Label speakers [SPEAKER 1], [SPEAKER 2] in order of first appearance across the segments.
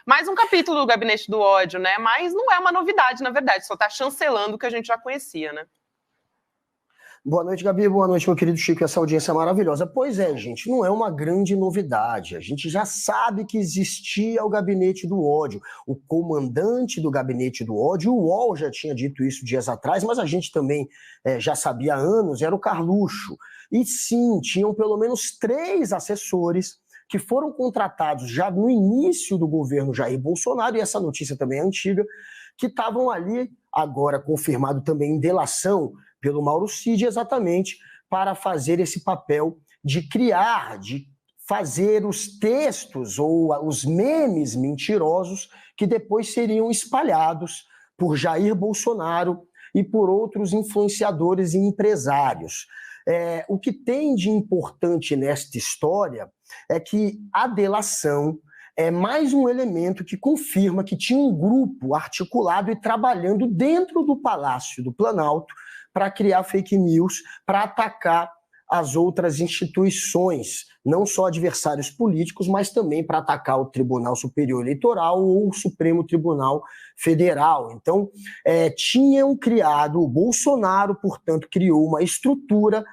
[SPEAKER 1] Mais um capítulo do Gabinete do Ódio, né? Mas não é uma novidade, na verdade, só está chancelando o que a gente já conhecia, né?
[SPEAKER 2] Boa noite, Gabi. Boa noite, meu querido Chico. Essa audiência maravilhosa. Pois é, gente, não é uma grande novidade. A gente já sabe que existia o Gabinete do Ódio. O comandante do Gabinete do Ódio, o UOL já tinha dito isso dias atrás, mas a gente também já sabia há anos, era o Carluxo. E sim, tinham pelo menos 3 assessores que foram contratados já no início do governo Jair Bolsonaro, e essa notícia também é antiga, que estavam ali, agora confirmado também em delação pelo Mauro Cid, exatamente para fazer esse papel de criar, de fazer os textos ou os memes mentirosos que depois seriam espalhados por Jair Bolsonaro e por outros influenciadores e empresários. O que tem de importante nesta história é que a delação é mais um elemento que confirma que tinha um grupo articulado e trabalhando dentro do Palácio do Planalto para criar fake news, para atacar as outras instituições, não só adversários políticos, mas também para atacar o Tribunal Superior Eleitoral ou o Supremo Tribunal Federal. Então, tinham criado, o Bolsonaro, portanto, criou uma estrutura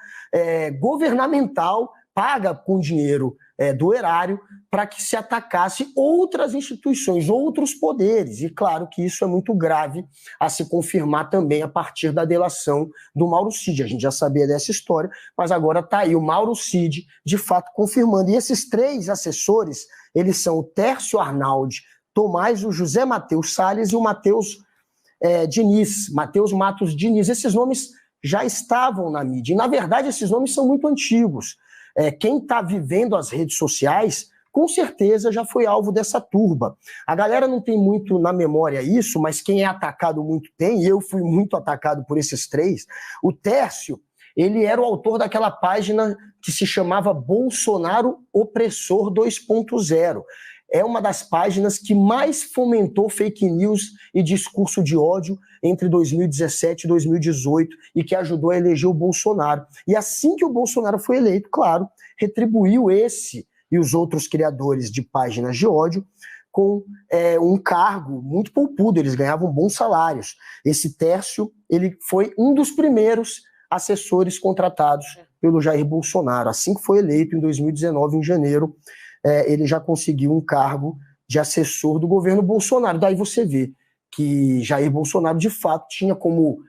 [SPEAKER 2] governamental, paga com dinheiro do erário, para que se atacasse outras instituições, outros poderes. E claro que isso é muito grave a se confirmar também a partir da delação do Mauro Cid. A gente já sabia dessa história, mas agora está aí o Mauro Cid, de fato, confirmando. E esses 3 assessores, eles são o Tércio Arnaldi Tomás, o José Matheus Salles e o Matheus Diniz, Matheus Matos Diniz. Esses nomes já estavam na mídia. E, na verdade, esses nomes são muito antigos. Quem está vivendo as redes sociais, com certeza já foi alvo dessa turba. A galera não tem muito na memória isso, mas quem é atacado muito tem, e eu fui muito atacado por esses 3. O Tércio, ele era o autor daquela página que se chamava Bolsonaro Opressor 2.0. É uma das páginas que mais fomentou fake news e discurso de ódio entre 2017 e 2018 e que ajudou a eleger o Bolsonaro. E assim que o Bolsonaro foi eleito, claro, retribuiu esse e os outros criadores de páginas de ódio com um cargo muito poupudo, eles ganhavam bons salários. Esse Tércio, ele foi um dos primeiros assessores contratados pelo Jair Bolsonaro. Assim que foi eleito em 2019, em janeiro, ele já conseguiu um cargo de assessor do governo Bolsonaro. Daí você vê que Jair Bolsonaro, de fato, tinha como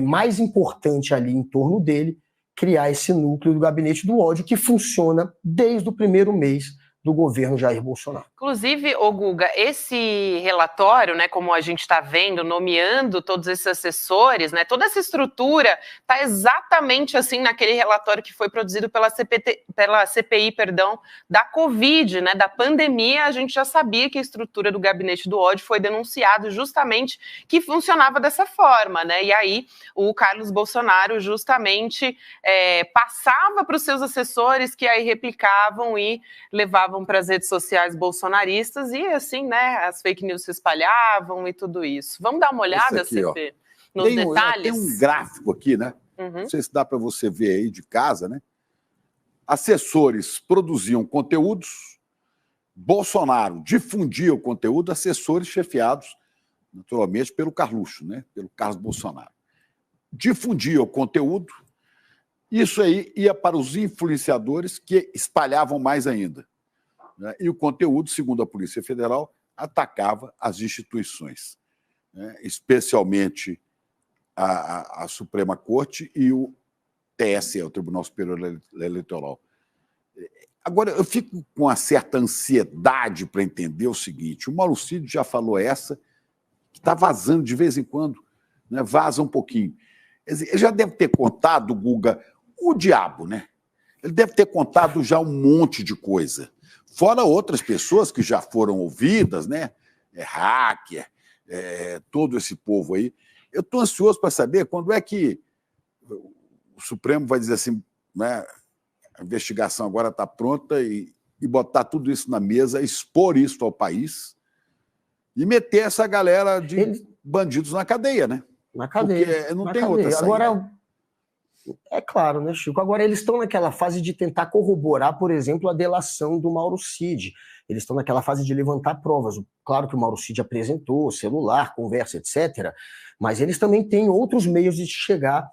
[SPEAKER 2] mais importante ali em torno dele criar esse núcleo do Gabinete do Ódio, que funciona desde o primeiro mês do governo Jair Bolsonaro.
[SPEAKER 1] Inclusive, Guga, esse relatório, né, como a gente está vendo, nomeando todos esses assessores, né, toda essa estrutura está exatamente assim naquele relatório que foi produzido pela CPI, da Covid, né, da pandemia. A gente já sabia que a estrutura do Gabinete do Ódio foi denunciado justamente que funcionava dessa forma, né, e aí o Carlos Bolsonaro justamente passava para os seus assessores que aí replicavam e levavam para as redes sociais bolsonaristas e assim, né, as fake news se espalhavam e tudo isso. Vamos dar uma olhada,
[SPEAKER 3] aqui,
[SPEAKER 1] CP, nos detalhes?
[SPEAKER 3] Tem um gráfico aqui, né? Não sei se dá para você ver aí de casa, né? Assessores produziam conteúdos, Bolsonaro difundia o conteúdo, assessores chefiados, naturalmente, pelo Carluxo, né? Pelo Carlos Bolsonaro. Difundia o conteúdo, isso aí ia para os influenciadores que espalhavam mais ainda. Né? E o conteúdo, segundo a Polícia Federal, atacava as instituições, né? Especialmente a Suprema Corte e o TSE, o Tribunal Superior Eleitoral. Agora, eu fico com uma certa ansiedade para entender o seguinte: o Mauro Cid já falou essa, que está vazando de vez em quando, né? Vaza um pouquinho. Ele já deve ter contado, Guga, o diabo, né? Ele deve ter contado já um monte de coisa. Fora outras pessoas que já foram ouvidas, né? Hacker, todo esse povo aí. Eu estou ansioso para saber quando é que o Supremo vai dizer assim, né? A investigação agora está pronta e botar tudo isso na mesa, expor isso ao país e meter essa galera de bandidos na cadeia, né?
[SPEAKER 2] Na cadeia.
[SPEAKER 3] Porque não tem outra saída.
[SPEAKER 2] Agora, é claro, né, Chico? Agora, eles estão naquela fase de tentar corroborar, por exemplo, a delação do Mauro Cid. eles estão naquela fase de levantar provas. Claro que o Mauro Cid apresentou celular, conversa, etc., mas eles também têm outros meios de chegar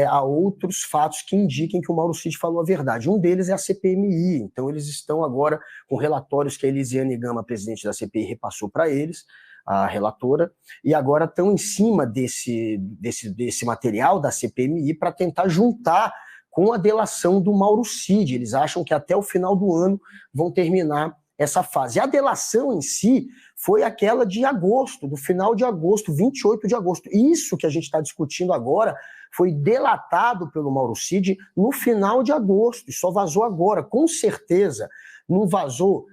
[SPEAKER 2] a outros fatos que indiquem que o Mauro Cid falou a verdade. Um deles é a CPMI, então eles estão agora com relatórios que a Elisiane Gama, presidente da CPI, repassou para eles, a relatora, e agora estão em cima desse material da CPMI para tentar juntar com a delação do Mauro Cid. Eles acham que até o final do ano vão terminar essa fase. A delação em si foi aquela de agosto, do final de agosto, 28 de agosto. Isso que a gente está discutindo agora foi delatado pelo Mauro Cid no final de agosto, e só vazou agora. Com certeza não vazou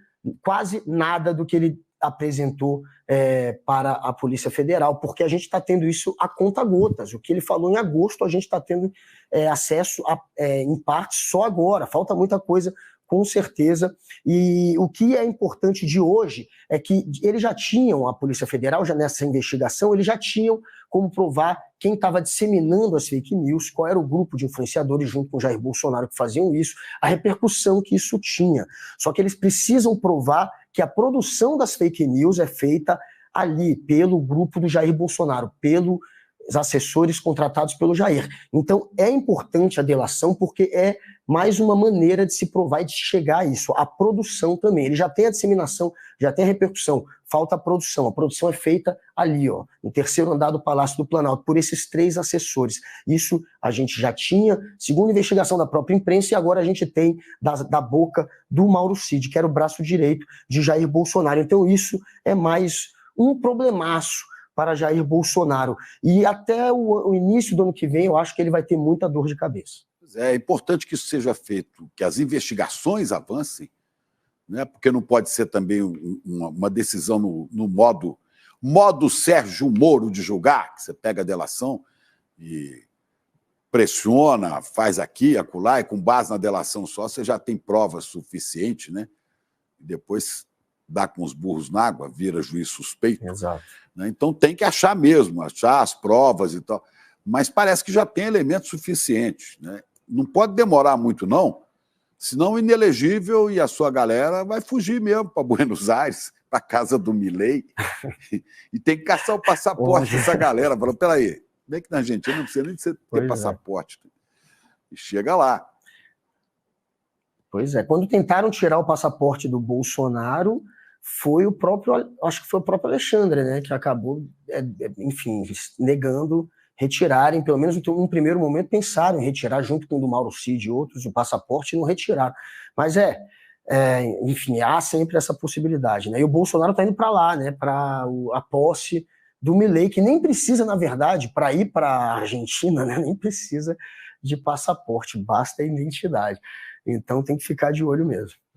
[SPEAKER 2] quase nada do que ele apresentou para a Polícia Federal, porque a gente está tendo isso a conta-gotas. O que ele falou em agosto, a gente está tendo acesso em parte só agora. Falta muita coisa, com certeza. E o que é importante de hoje é que eles já tinham, a Polícia Federal, já nessa investigação, eles já tinham como provar quem estava disseminando as fake news, qual era o grupo de influenciadores junto com Jair Bolsonaro que faziam isso, a repercussão que isso tinha. Só que eles precisam provar que a produção das fake news é feita ali, pelo grupo do Jair Bolsonaro, pelos assessores contratados pelo Jair. Então, é importante a delação porque é mais uma maneira de se provar e de chegar a isso. A produção também. Ele já tem a disseminação, já tem a repercussão. Falta a produção. A produção é feita ali, ó, no terceiro andar do Palácio do Planalto, por esses 3 assessores. Isso a gente já tinha, segundo a investigação da própria imprensa, e agora a gente tem da boca do Mauro Cid, que era o braço direito de Jair Bolsonaro. Então, isso é mais um problemaço para Jair Bolsonaro. E até o início do ano que vem, eu acho que ele vai ter muita dor de cabeça.
[SPEAKER 3] É importante que isso seja feito, que as investigações avancem, né? Porque não pode ser também uma decisão no modo Sérgio Moro de julgar, que você pega a delação e pressiona, faz aqui, acolá, e com base na delação só, você já tem prova suficiente, né? E depois dá com os burros na água, vira juiz suspeito.
[SPEAKER 2] Exato.
[SPEAKER 3] Né? Então tem que achar mesmo, achar as provas e tal. Mas parece que já tem elementos suficientes, né? Não pode demorar muito, não, senão o inelegível e a sua galera vai fugir mesmo para Buenos Aires, para a casa do Milei, e tem que caçar o passaporte dessa galera. Fala, peraí, bem que na Argentina não precisa nem de você ter passaporte. E chega lá.
[SPEAKER 2] Pois é, quando tentaram tirar o passaporte do Bolsonaro, foi o próprio, acho que foi o próprio Alexandre, né, que acabou, enfim, negando retirarem, pelo menos em um primeiro momento pensaram em retirar junto com o do Mauro Cid e outros o passaporte e não retiraram. Mas enfim, há sempre essa possibilidade, né? E o Bolsonaro está indo para lá, né, para a posse do Milei, que nem precisa, na verdade, para ir para a Argentina, né, nem precisa de passaporte, basta a identidade. Então tem que ficar de olho mesmo.